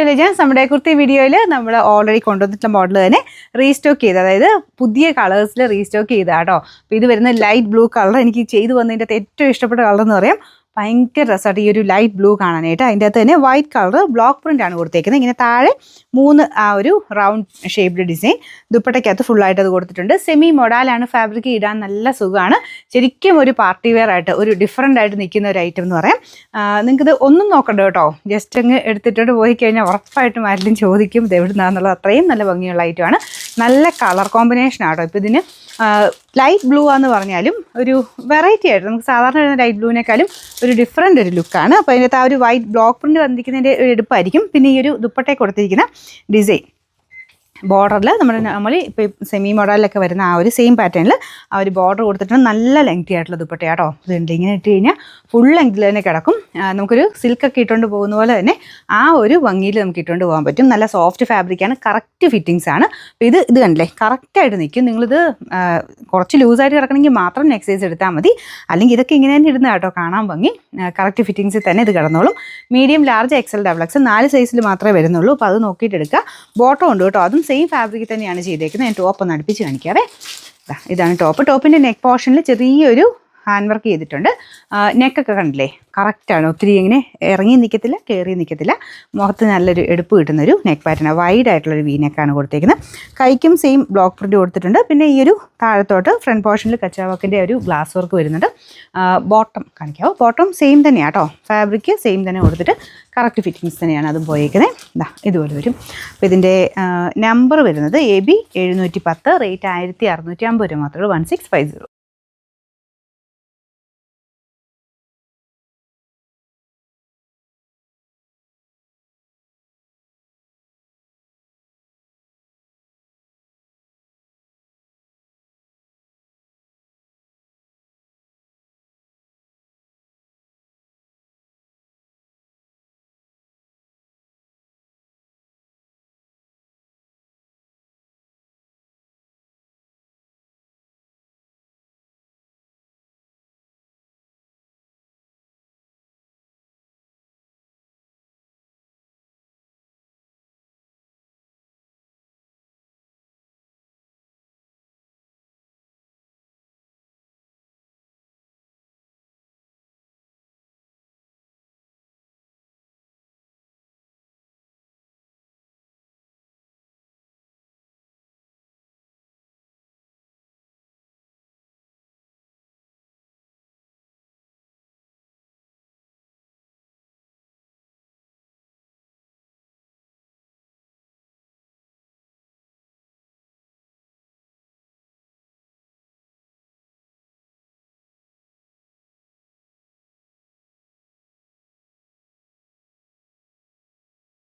Legends നമ്മുടെ കുർത്തി വീഡിയോയിൽ നമ്മൾ ഓൾറെഡി കൊണ്ടുവന്നിട്ടുള്ള മോഡൽ തന്നെ റീസ്റ്റോക്ക് ചെയ്ത്, അതായത് പുതിയ കളേഴ്സിൽ റീസ്റ്റോക്ക് ചെയ്താട്ടോ. അപ്പോൾ ഇത് വരുന്ന ലൈറ്റ് ബ്ലൂ കളർ എനിക്ക് ചെയ്തു വന്നതിൻ്റെ ഏറ്റവും ഇഷ്ടപ്പെട്ട കളർ എന്ന് പറയാം. ഭയങ്കര രസമായിട്ട് ഈ ഒരു ലൈറ്റ് ബ്ലൂ കാണാനായിട്ട്. അതിൻ്റെ അകത്ത് തന്നെ വൈറ്റ് കളർ ബ്ലോക്ക് പ്രിൻ്റ് ആണ് കൊടുത്തേക്കുന്നത്. ഇങ്ങനെ താഴെ 3 ആ ഒരു റൗണ്ട് ഷേപ്ഡ് ഡിസൈൻ. ദുപ്പട്ടയ്ക്കകത്ത് ഫുള്ളായിട്ട് അത് കൊടുത്തിട്ടുണ്ട്. സെമി മൊഡാലാണ് ഫാബ്രിക്, ഇടാൻ നല്ല സുഖമാണ്. ശരിക്കും ഒരു പാർട്ടി വെയർ ആയിട്ട് ഒരു ഡിഫറൻ്റ് ആയിട്ട് നിൽക്കുന്ന ഒരു ഐറ്റം എന്ന് പറയാം. നിങ്ങൾക്കിത് ഒന്നും നോക്കണ്ട കേട്ടോ, ജസ്റ്റ് അങ്ങ് എടുത്തിട്ട് പോയി കഴിഞ്ഞാൽ ഉറപ്പായിട്ടും ആരെങ്കിലും ചോദിക്കും ഇത് എവിടുന്നാന്നുള്ളത്. അത്രയും നല്ല ഭംഗിയുള്ള ഐറ്റമാണ്. നല്ല കളർ കോമ്പിനേഷൻ ആട്ടോ. ഇപ്പോൾ ഇതിന് ലൈറ്റ് ബ്ലൂ ആണെന്ന് പറഞ്ഞാലും ഒരു വെറൈറ്റി ആയിട്ട് നമുക്ക് സാധാരണ വരുന്ന ലൈറ്റ് ബ്ലൂവിനേക്കാളും ഒരു ഡിഫറൻ്റ് ഒരു ലുക്കാണ്. അപ്പോൾ അതിനകത്ത് ആ ഒരു വൈറ്റ് ബ്ലോക്ക് പ്രിൻ്റ് വന്നിരിക്കുന്നതിൻ്റെ ഒരു എടുപ്പായിരിക്കും. പിന്നെ ഈ ഒരു ദുപ്പട്ടയെ കൊടുത്തിരിക്കുന്ന ഡിസൈൻ ബോർഡറിൽ നമ്മൾ ഇപ്പോൾ സെമി മോഡലിലൊക്കെ വരുന്ന ആ ഒരു സെയിം പാറ്റേണിൽ ആ ഒരു ബോർഡർ കൊടുത്തിട്ടുണ്ട്. നല്ല ലെങ്തി ആയിട്ടുള്ള ദുപ്പട്ടയാട്ടോ. ഇതുണ്ട്, ഇങ്ങനെ ഇട്ട് കഴിഞ്ഞാൽ ഫുൾ ലെങ്തിൽ തന്നെ കിടക്കും. നമുക്കൊരു സിൽക്കൊക്കെ ഇട്ടുകൊണ്ട് പോകുന്ന പോലെ തന്നെ ആ ഒരു ഭംഗിയിൽ നമുക്ക് ഇട്ടുകൊണ്ട് പോകാൻ പറ്റും. നല്ല സോഫ്റ്റ് ഫാബ്രിക്കാണ്, കറക്റ്റ് ഫിറ്റിങ്സ് ആണ്. അപ്പോൾ ഇത് കണ്ടില്ലേ, കറക്റ്റായിട്ട് നിൽക്കും. നിങ്ങളിത് കുറച്ച് ലൂസായിട്ട് കിടക്കണമെങ്കിൽ മാത്രം നെക്സ്റ്റ് സൈസ് എടുത്താൽ മതി. അല്ലെങ്കിൽ ഇതൊക്കെ ഇങ്ങനെ തന്നെ ഇടുന്ന കേട്ടോ കാണാൻ ഭംഗി. കറക്റ്റ് ഫിറ്റിങ്സിൽ തന്നെ ഇത് കിടന്നോളും. Medium, large, XL, double X 4 സൈസിൽ മാത്രമേ വരുന്നുള്ളൂ. അപ്പോൾ അത് നോക്കിയിട്ട് എടുക്കുക. ബോട്ടം ഉണ്ട് കേട്ടോ, അതും സെയിം ഫാബ്രിക് തന്നെയാണ് ചെയ്തേക്കുന്നത്. ഞാൻ ടോപ്പ് ഒന്ന് അടുപ്പിച്ച് കാണിക്കാവേ. ഇതാണ് ടോപ്പ്. ടോപ്പിൻ്റെ നെക്ക് പോർഷനിൽ ചെറിയൊരു ഹാൻഡ് വർക്ക് ചെയ്തിട്ടുണ്ട്. നെക്കൊക്കെ കണ്ടില്ലേ, കറക്റ്റാണ്. ഒത്തിരി ഇങ്ങനെ ഇറങ്ങി നിൽക്കത്തില്ല, കയറി നിൽക്കത്തില്ല. മുഖത്ത് നല്ലൊരു എടുപ്പ് കിട്ടുന്നൊരു നെക്ക് പാറ്റേൺ, വൈഡ് ആയിട്ടുള്ളൊരു വി നെക്കാണ് കൊടുത്തേക്കുന്നത്. കൈക്കും സെയിം ബ്ലോക്ക് പ്രിൻ്റ് കൊടുത്തിട്ടുണ്ട്. പിന്നെ ഈ ഒരു താഴത്തോട്ട് ഫ്രണ്ട് പോർഷനിൽ കച്ചാവക്കിൻ്റെ ഒരു ഗ്ലാസ് വർക്ക് വരുന്നുണ്ട്. ബോട്ടം കാണിക്കാവോ. ബോട്ടം സെയിം തന്നെയാണ് കേട്ടോ, ഫാബ്രിക് സെയിം തന്നെ കൊടുത്തിട്ട് കറക്റ്റ് ഫിറ്റിങ്സ് തന്നെയാണ് അതും പോയേക്കുന്നത്. ഇതുപോലെ വരും. അപ്പോൾ ഇതിൻ്റെ നമ്പർ വരുന്നത് AB 710, റേറ്റ് 1650 രൂപ മാത്രമേ ഉള്ളൂ. 1650.